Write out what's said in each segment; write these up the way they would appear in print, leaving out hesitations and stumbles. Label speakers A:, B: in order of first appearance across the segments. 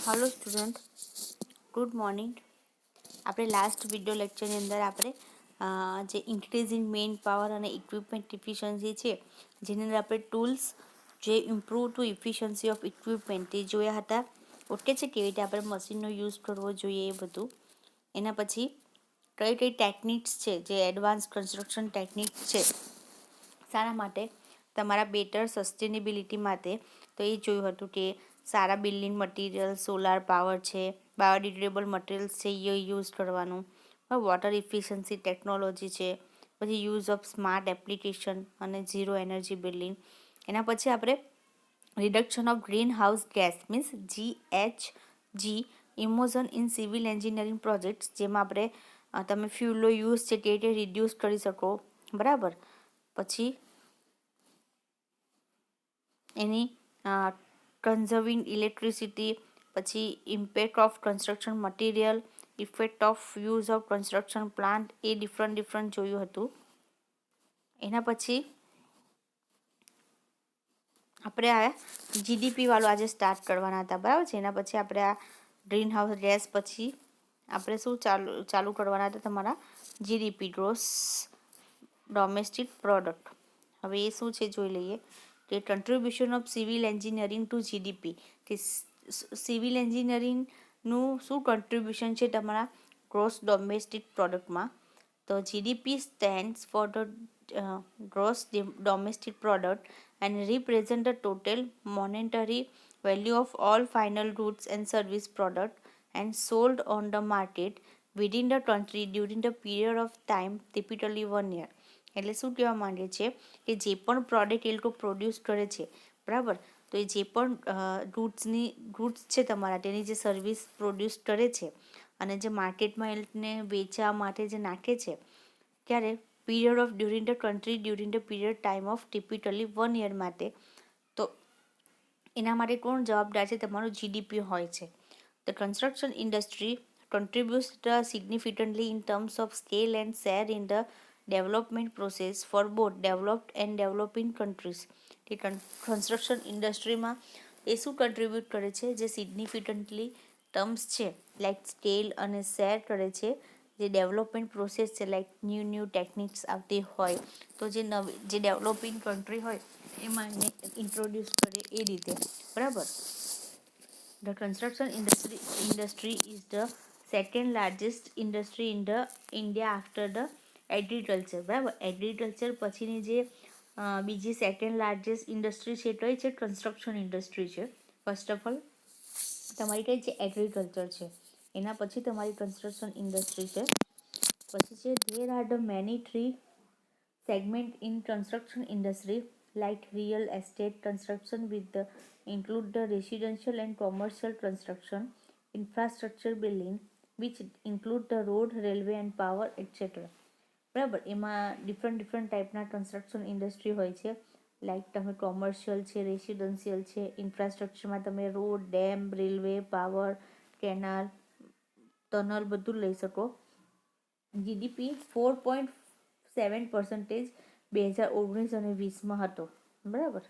A: Hello student, good morning. આપણે last video લેક્ચરની અંદર આપણે જે ઇન્ક્રીઝ ઇન મેઇન પાવર અને ઇક્વિપમેન્ટ ઇફિશિયન્સી છે, જેની અંદર આપણે ટૂલ્સ જે improve to efficiency of equipment એ જોયા હતા. ઓકે છે, કેવી રીતે આપણે મશીનનો યુઝ કરવો જોઈએ એ બધું. એના પછી કઈ કઈ ટેકનિક્સ છે જે એડવાન્સ કન્સ્ટ્રક્શન ટેકનિક્સ છે શાના માટે, તમારા બેટર સસ્ટેનેબિલિટી માટે. તો એ જોયું હતું કે સારા બિલ્ડિંગ મટીરિયલ, સોલાર પાવર છે, બાયોડિગ્રેડેબલ મટીરિયલ્સ છે એ યુઝ કરવાનું, વોટર ઇફિશિયન્સી ટેકનોલોજી છે, પછી યુઝ ઓફ સ્માર્ટ એપ્લિકેશન અને ઝીરો એનર્જી બિલ્ડિંગ. એના પછી આપણે reduction of green house gas means GHG emotion in civil engineering projects, જેમાં આપણે તમે ફ્યુલો યુઝ છે તે રીતે રિડ્યુસ કરી શકો, બરાબર. પછી એની કન્ઝર્વિંગ ઇલેક્ટ્રિસિટી, પછી impact of construction material, effect of use of construction plant, A different જોયું હતું. એના પછી આપણે આ GDP વાળું આજે સ્ટાર્ટ કરવાના હતા, બરાબર છે. એના પછી આપણે આ ગ્રીન હાઉસ ગેસ પછી આપણે શું ચાલુ કરવાના હતા, તમારા GDP ગ્રોસ ડોમેસ્ટિક પ્રોડક્ટ. હવે એ શું છે જોઈ લઈએ કે contribution of civil engineering to GDP, કે સિવિલ એન્જિનિયરિંગનું શું કન્ટ્રીબ્યુશન છે તમારા ગ્રોસ ડોમેસ્ટિક પ્રોડક્ટમાં. તો GDP stands for the gross domestic product and represent the total monetary value of all final goods and service product and sold on the market within the country during the period of time typically 1 year. એટલે શું કહેવા માંગે છે કે જે પણ product એ લોકો produce કરે છે, બરાબર, તો એ જે પણ ગુડ્સ છે તમારા, તેની જે સર્વિસ પ્રોડ્યુસ કરે છે અને જે માર્કેટમાં એને વેચવા માટે જે નાખે છે, ક્યારે period of during the country during the period time of typically 1 year માટે. તો એના માટે કોણ જવાબદાર છે, તમારું GDP હોય છે. The construction industry contributes significantly in terms of scale and share in the development process for both developed and developing countries. કે કન્સ્ટ્રક્શન ઇન્ડસ્ટ્રીમાં એ શું કન્ટ્રીબ્યુટ કરે છે, જે સિગ્નિફિકન્ટલી ટર્મ્સ છે લાઈક સ્કેલ અને શેર કરે છે, જે ડેવલપમેન્ટ પ્રોસેસ છે લાઈક ન્યૂ ટેકનિક્સ આવતી હોય તો જે ડેવલપિંગ કન્ટ્રી હોય એમાં એને ઇન્ટ્રોડ્યુસ કરે એ રીતે, બરાબર. The construction industry is the second largest industry in the India after the agriculture, બરાબર. એગ્રીકલ્ચર પછીની જે બીજી સેકન્ડ લાર્જેસ્ટ ઇન્ડસ્ટ્રી છે તો એ છે કન્સ્ટ્રક્શન ઇન્ડસ્ટ્રી છે. ફર્સ્ટ ઓફ ઓલ તમારી કઈ છે, એગ્રીકલ્ચર છે, એના પછી તમારી કન્સ્ટ્રક્શન ઇન્ડસ્ટ્રી છે. પછી છે there are the many three segment in construction industry like real estate construction with the include the residential and commercial construction, infrastructure building which include the road, railway and power etc. બરાબર. એમાં different ટાઈપના construction industry હોય છે, like તમે commercial છે, residential છે, ઇન્ફ્રાસ્ટ્રક્ચરમાં તમે road, dam, railway, power, canal, tunnel બધું લઈ શકો. GDP 4.7% 2019 અને 20માં હતો, બરાબર.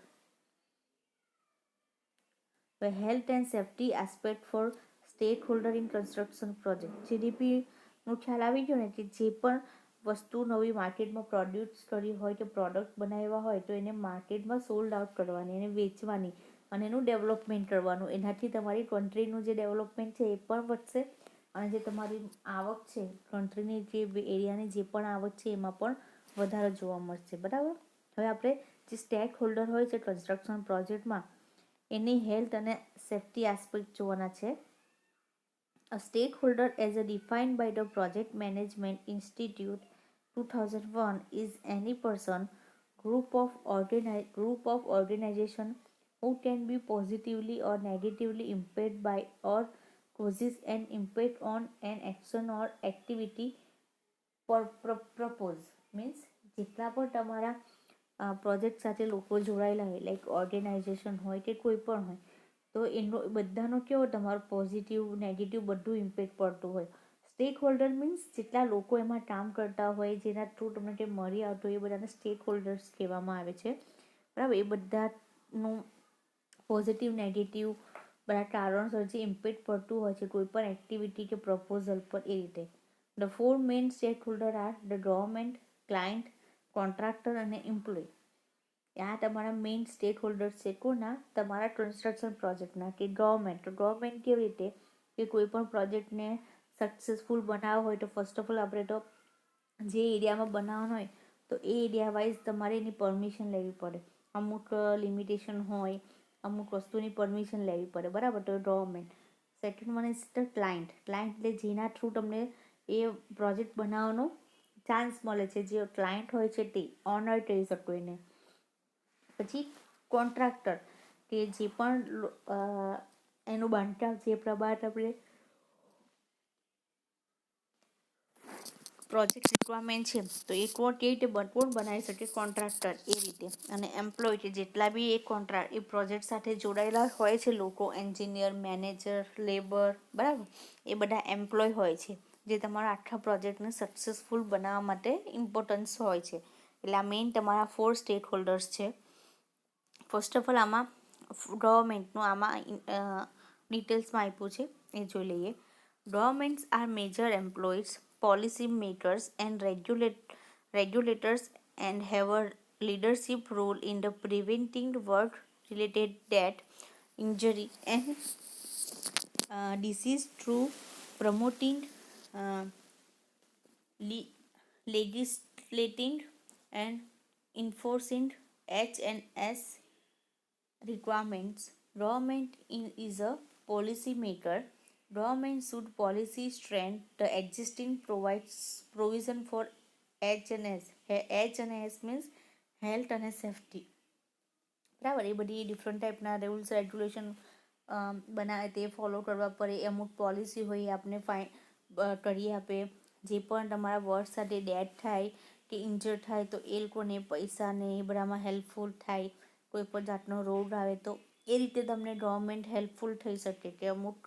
A: Health and safety aspect for stakeholder in construction project. GDPનો ખ્યાલ આવી ગયો ને, કે જે પણ વસ્તુ નવી માર્કેટમાં પ્રોડ્યુસ કરી હોય કે પ્રોડક્ટ બનાવ્યા હોય તો એને માર્કેટમાં સોલ્ડ આઉટ કરવાની, એને વેચવાની અને એનું ડેવલપમેન્ટ કરવાનું. એનાથી તમારી કન્ટ્રીનું જે ડેવલપમેન્ટ છે એ પણ વધશે અને જે તમારી આવક છે કન્ટ્રીની, જે એરિયાની જે પણ આવક છે એમાં પણ વધારો જોવા મળશે, બરાબર. હવે આપણે જે સ્ટેક હોલ્ડર હોય છે કન્સ્ટ્રક્શન પ્રોજેક્ટમાં એની હેલ્થ અને સેફ્ટી એસ્પેક્ટ જોવાના છે. A stakeholder as a defined by the Project Management Institute 2001 is any person, group of organization who can be positively or negatively impaired by or causes an impact on an action or activity propose. Means જેટલા પણ તમારા project સાથે લોકો જોડાયેલા હોય, like organisation હોય કે કોઈ પણ હોય, તો એનો બધાનો કેવો તમારો પોઝિટિવ નેગેટિવ બધું ઇમ્પેક્ટ પડતું હોય. સ્ટેક હોલ્ડર મીન્સ જેટલા લોકો એમાં કામ કરતા હોય, જેના થ્રુ તમને તે મળી આવતું હોય, એ બધાને સ્ટેક હોલ્ડર્સ કહેવામાં આવે છે, બરાબર. એ બધાનું પોઝિટિવ નેગેટિવ બધા કારણસર જે ઇમ્પેક્ટ પડતું હોય છે કોઈ પણ એક્ટિવિટી કે પ્રપોઝલ પર એ રીતે. The four main stakeholder are the government, client, contractor અને એમ્પ્લોય. આ તમારા મેઇન સ્ટેક હોલ્ડર્સ છે કોના? તમારા કન્સ્ટ્રક્શન પ્રોજેક્ટના. કે ગવર્મેન્ટ કેવી રીતે કે કોઈ પણ પ્રોજેક્ટને સક્સેસફુલ બનાવવો હોય તો ફર્સ્ટ ઓફ ઓલ આપણે તો જે એરિયામાં બનાવવાનો હોય તો એ એરિયા વાઇઝ તમારે એની પરમિશન લેવી પડે. અમુક લિમિટેશન હોય, અમુક વસ્તુની પરમિશન લેવી પડે, બરાબર? તો government. Second one is the client. એટલે જેના થ્રુ તમને એ પ્રોજેક્ટ બનાવવાનો ચાન્સ મળે છે, જે ક્લાયન્ટ હોય છે તે ઓનર કહી શકો એને. પછી કોન્ટ્રાક્ટર, કે જે પણ એનું બાંધકામ જે પ્રમાણે આપણે પ્રોજેક્ટ રિક્વાયરમેન્ટ છે તો એ કોણ કેવી રીતે કોણ બનાવી શકે? કોન્ટ્રાક્ટર એ રીતે. અને એમ્પ્લોય કે જેટલા બી એ પ્રોજેક્ટ સાથે જોડાયેલા હોય છે લોકો, એન્જિનિયર, મેનેજર, લેબર, બરાબર, એ બધા એમ્પ્લોય હોય છે જે તમારા આખા પ્રોજેક્ટને સક્સેસફુલ બનાવવા માટે ઇમ્પોર્ટન્સ હોય છે. એટલે આ મેઇન તમારા 4 સ્ટેક હોલ્ડર્સ છે. ફર્સ્ટ ઓફ ઓલ આમાં ગવર્મેન્ટનું આમાં ડિટેલ્સમાં આપ્યું છે એ જોઈ લઈએ. Governments are major employers, policy makers and regulators and have a leadership role in the preventing work related death, injury and disease through promoting, uh, legislating and enforcing H&S requirements. Is a policy maker. Government should policy strengthen the existing provision for H&S. H&S means health and safety. બરાબર, એ બધી different ટાઈપના rules regulation બનાવે તે follow કરવા પડે. અમુક policy હોય એ આપને કરી આપે. જે પણ તમારા વર્ક સાથે ડેથ થાય કે ઇન્જર થાય તો એ લોકોને પૈસાને એ બધામાં હેલ્પફુલ થાય. કોઈ પણ જાતનો રોગ આવે તો એ રીતે તમને ગવર્મેન્ટ હેલ્પફુલ થઈ શકે કે અમુક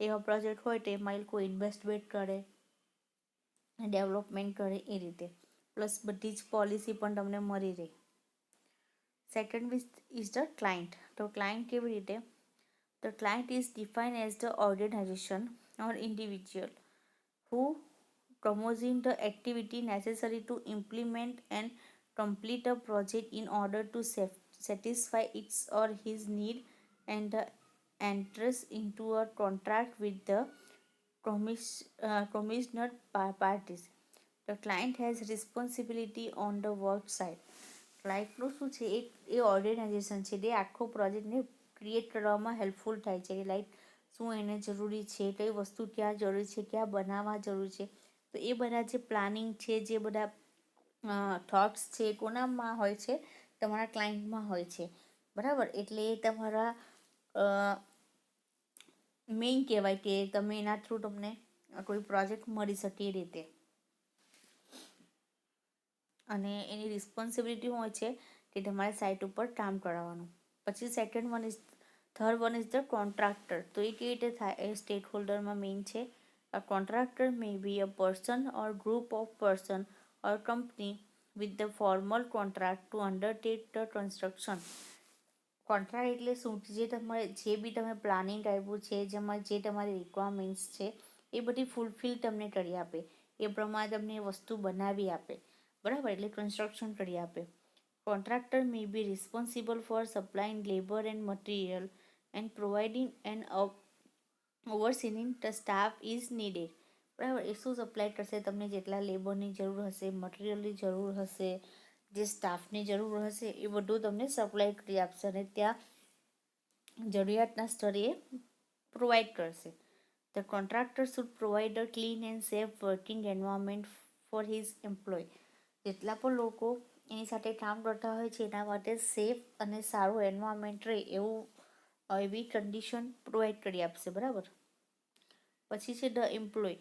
A: એવા પ્રોજેક્ટ હોય તો એમાં એ લોકો ઇન્વેસ્ટમેન્ટ કરે, ડેવલપમેન્ટ કરે એ રીતે. પ્લસ બધી જ પોલિસી પણ તમને મળી રહે. Second is the client. તો ક્લાયન્ટ કેવી રીતે? The client is defined as the organisation or individual who promoting the activity necessary to implement and complete a project in order to satisfy its or his need and enters into a contract with the commissioned parties. The client has responsibility on the work side. ક્લાયન્ટનું શું છે? એ organisation છે જે આખો પ્રોજેક્ટને create કરવામાં helpful થાય છે. Like શું એને જરૂરી છે, કઈ વસ્તુ ક્યાં જરૂરી છે, ક્યાં બનાવવા જરૂરી છે. તો એ બધા જે પ્લાનિંગ છે, જે બધા થોટ્સ છે, કોનામાં હોય છે? તમારા ક્લાયન્ટમાં હોય છે, બરાબર. એટલે એ તમારા મેઇન કહેવાય કે તમે એના થ્રુ તમને કોઈ પ્રોજેક્ટ મળી શકે એ રીતે. અને એની રિસ્પોન્સિબિલિટી હોય છે કે તમારે સાઇટ ઉપર કામ કરાવવાનું. પછી third one is the contractor. તો એ કેવી રીતે થાય? એ સ્ટેક હોલ્ડરમાં મેઇન છે. A contractor may be a person or group of person or company with the formal contract to undertake the construction. Contract એટલે શું? જે બી તમે પ્લાનિંગ આપ્યું છે, જેમાં જે તમારી રિક્વાયરમેન્ટ્સ છે એ બધી ફૂલફિલ તમને કરી આપે. એ પ્રમાણે તમને એ વસ્તુ બનાવી આપે, બરાબર. એટલે કન્સ્ટ્રક્શન કરી આપે. Contractor may be responsible for supplying labour and material and providing and overseeing the staff is needed. બરાબર. એ શું સપ્લાય કરશે? તમને જેટલા લેબરની જરૂર હશે, મટીરિયલની જરૂર હશે, જે સ્ટાફની જરૂર હશે એ બધું તમને સપ્લાય કરી આપશે અને ત્યાં જરૂરિયાતના સ્તરે પ્રોવાઈડ કરશે. The contractor should provide a clean and safe working environment for his employee. જેટલા પણ લોકો એની સાથે કામ કરતા હોય છે એના માટે સેફ અને સારું એન્વાયરમેન્ટ રહે એવી કન્ડિશન પ્રોવાઈડ કરી આપશે, બરાબર. પછી છે the employee.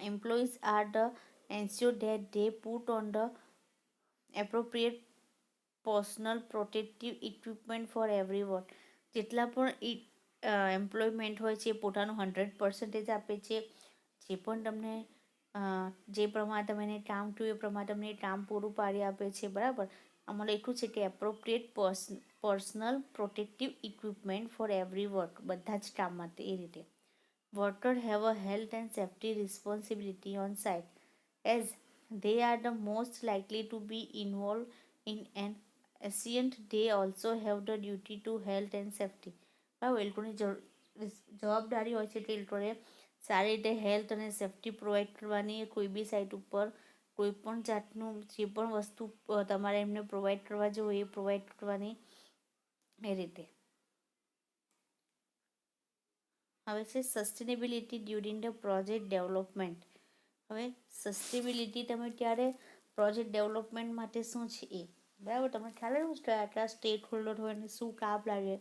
A: Employees are the ensure that they put on the appropriate personal protective equipment for everyone. જેટલા પણ એમ્પ્લોયમેન્ટ હોય છે એ પોતાનું 100% આપે છે. જે પણ તમને જે પ્રમાણે તમે એને કામ થયું એ પ્રમાણે તમને કામ પૂરું પાડી આપે છે, બરાબર. આમાં લખ્યું છે કે appropriate personal protective equipment for every work, બધા જ કામ માટે એ રીતે. Worker have a health and safety responsibility on site as they are the most likely to be involved in an accident. They also have the duty to health and safety. બરાબર, એ લોકોની જવાબદારી હોય છે કે એ લોકોને સારી રીતે હેલ્થ અને સેફ્ટી પ્રોવાઈડ કરવાની. કોઈ બી સાઇટ ઉપર કોઈ પણ જાતનું જે પણ વસ્તુ તમારે એમને પ્રોવાઈડ કરવા જોઈએ એ પ્રોવાઈડ કરવાની એ રીતે. હવે છે sustainability during the project development. હવે સસ્ટેનેબિલિટી તમે ત્યારે પ્રોજેક્ટ ડેવલપમેન્ટ માટે શું છે એ બરાબર તમને ખ્યાલ આવ્યું કે આટલા સ્ટેક હોલ્ડર હોય ને શું કામ લાગે.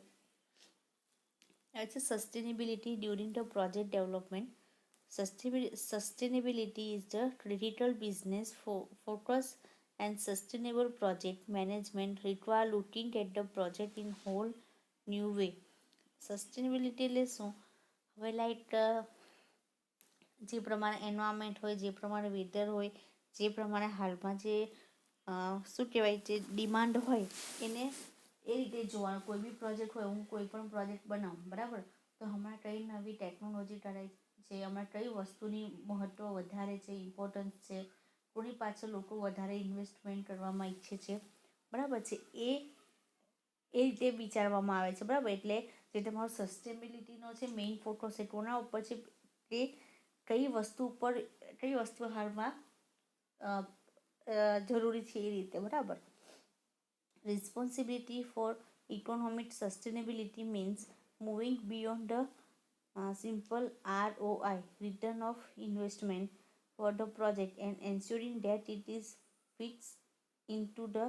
A: હવે છે sustainability during the project development. Sustainability is the critical business focus and sustainable project management require looking at the project in whole new way. Sustainability એટલે શું? હવે લાઈક જે પ્રમાણે એન્વાયરમેન્ટ હોય, જે પ્રમાણે વેધર હોય, જે પ્રમાણે હાલમાં જે શું કહેવાય જે ડિમાન્ડ હોય એને એ રીતે જોવાનું. કોઈ બી પ્રોજેક્ટ હોય, હું કોઈ પણ પ્રોજેક્ટ બનાવું બરાબર, તો હમણાં કઈ નવી ટેકનોલોજી કરાય છે, હમણાં કઈ વસ્તુની મહત્ત્વ વધારે છે, ઇમ્પોર્ટન્સ છે, કોની પાછળ લોકો વધારે ઇન્વેસ્ટમેન્ટ કરવામાં ઈચ્છે છે બરાબર છે, એ રીતે વિચારવામાં આવે છે બરાબર. એટલે જે તમારો સસ્ટેનેબિલિટીનો છે મેઇન ફોકસ છે કોના ઉપર છે કે કઈ વસ્તુ ઉપર કઈ વસ્તુ હાલમાં જરૂરી છે એ રીતે બરાબર. Responsibility four economic sustainability means moving beyond the simple ROI, return of investment for the project and ensuring that it is fits into the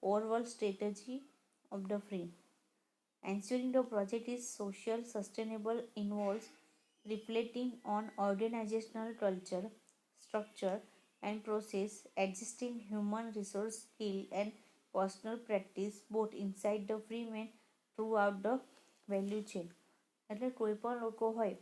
A: overall strategy of the firm. Ensuring the project is social sustainable involves reflecting on organizational culture, structure and process, existing human resource skill and personal practice both inside the firm and throughout the value chain. એટલે કોઈ પણ લોકો હોય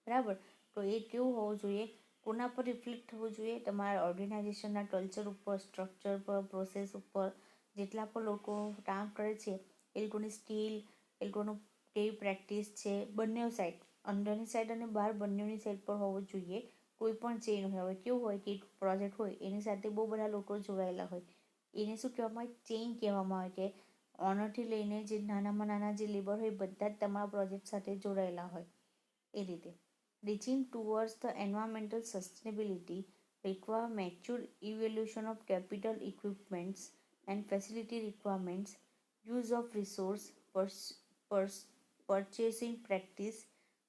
A: બરાબર, તો એ કેવું હોવું જોઈએ, કોના પર રિફ્લેક્ટ થવું જોઈએ, તમારા ઓર્ગેનાઇઝેશનના કલ્ચર ઉપર, સ્ટ્રક્ચર પર, પ્રોસેસ ઉપર. જેટલા પણ લોકો કામ કરે છે એ લોકોની સ્કિલ, એ લોકોનું કેવી પ્રેક્ટિસ છે, બંને સાઈડ, અંદરની સાઈડ અને બહાર બંનેની સાઈડ પર હોવું જોઈએ. કોઈ પણ ચેઇન હોય, હવે કેવું હોય કે એક પ્રોજેક્ટ હોય એની સાથે બહુ બધા લોકો જોડાયેલા હોય, એને શું કહેવામાં આવે, ચેઇન કહેવામાં આવે કે ઓનરથી લઈને જે નાનામાં નાના જે લેબર હોય બધા જ તમારા પ્રોજેક્ટ સાથે જોડાયેલા હોય એ રીતે. Reaching towards the environmental sustainability require mature evaluation of capital equipments and facility requirements, use of resource, purchasing practice,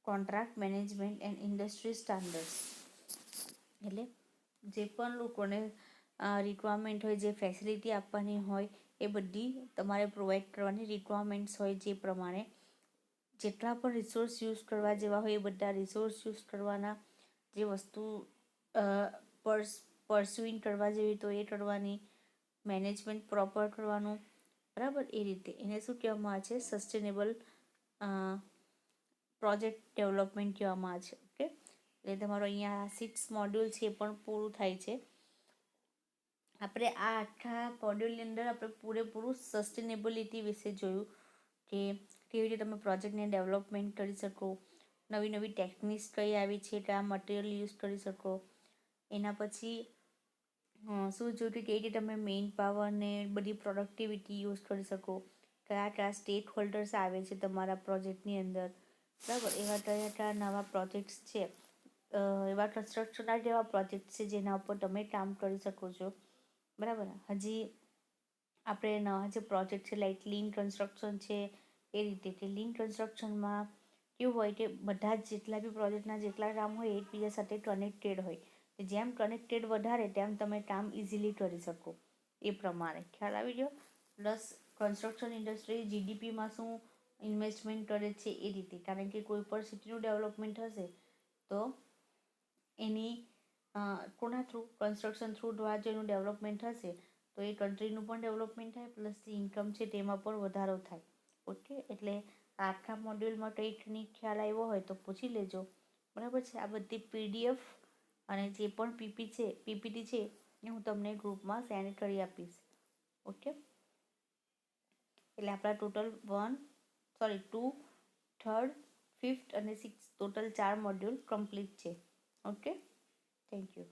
A: contract management and industry standards. એટલે જે પણ લોકોને રિક્વાયરમેન્ટ હોય, જે ફેસિલિટી આપવાની હોય એ બધી તમારે પ્રોવાઈડ કરવાની. રિક્વાયરમેન્ટ્સ હોય જે પ્રમાણે જેટલા પણ રિસોર્સ યુઝ કરવા જેવા હોય એ બધા રિસોર્સ યુઝ કરવાના. જે વસ્તુ પરસ્યુઇંગ કરવા જેવી તો એ કરવાની. મેનેજમેન્ટ પ્રોપર કરવાનું બરાબર. એ રીતે એને શું કહેવામાં આવે છે, સસ્ટેનેબલ પ્રોજેક્ટ ડેવલપમેન્ટ કહેવામાં આવે છે. ઓકે, એટલે તમારો અહીંયા 6 મોડ્યુલ છે એ પણ પૂરું થાય છે. આપણે આ આખા મોડ્યુલની અંદર આપણે પૂરેપૂરું સસ્ટેનેબિલિટી વિશે જોયું કે કેવી રીતે તમે પ્રોજેક્ટને ડેવલપમેન્ટ કરી શકો, નવી નવી ટેકનિક્સ કઈ આવી છે, કયા મટીરિયલ યુઝ કરી શકો. એના પછી શું જોયું કે કેવી રીતે તમે મેઇન પાવરને બધી પ્રોડક્ટિવિટી યુઝ કરી શકો, કયા કયા સ્ટેક હોલ્ડર્સ આવે છે તમારા પ્રોજેક્ટની અંદર બરાબર. એવા કયા કયા નવા પ્રોજેક્ટ્સ છે, એવા કન્સ્ટ્રક્શનના જેવા પ્રોજેક્ટ છે જેના ઉપર તમે કામ કરી શકો છો બરાબર. હજી આપણે નવા જે પ્રોજેક્ટ છે લાઈક લીન કન્સ્ટ્રક્શન છે એ રીતે કે લીન કન્સ્ટ્રક્શનમાં કેવું હોય કે બધા જ જેટલા બી પ્રોજેક્ટના જેટલા કામ હોય એકબીજા સાથે કનેક્ટેડ હોય. જેમ કનેક્ટેડ વધારે તેમ તમે કામ ઇઝીલી કરી શકો એ પ્રમાણે ખ્યાલ આવી ગયો. પ્લસ કન્સ્ટ્રક્શન ઇન્ડસ્ટ્રી જીડીપીમાં શું ઇન્વેસ્ટમેન્ટ કરે છે એ રીતે, કારણ કે કોઈ પણ સિટીનું ડેવલપમેન્ટ હશે તો એની કોના થ્રુ, કન્સ્ટ્રક્શન થ્રુ દ્વારા જેનું ડેવલપમેન્ટ હશે તો એ કન્ટ્રીનું પણ ડેવલપમેન્ટ થાય, પ્લસ જે ઇન્કમ છે તેમાં પણ વધારો થાય. ઓકે, એટલે આખા મોડ્યુલમાં કંઈક ખ્યાલ આવ્યો હોય તો પૂછી લેજો બરાબર છે. આ બધી પીડીએફ અને જે પણ પીપીટી છે એ હું તમને ગ્રુપમાં સેન્ડ કરી આપીશ. ઓકે, એટલે આપણા ટોટલ 2, 3rd, 5th અને 6th ટોટલ 4 મોડ્યુલ કમ્પ્લીટ છે. Okay, thank you.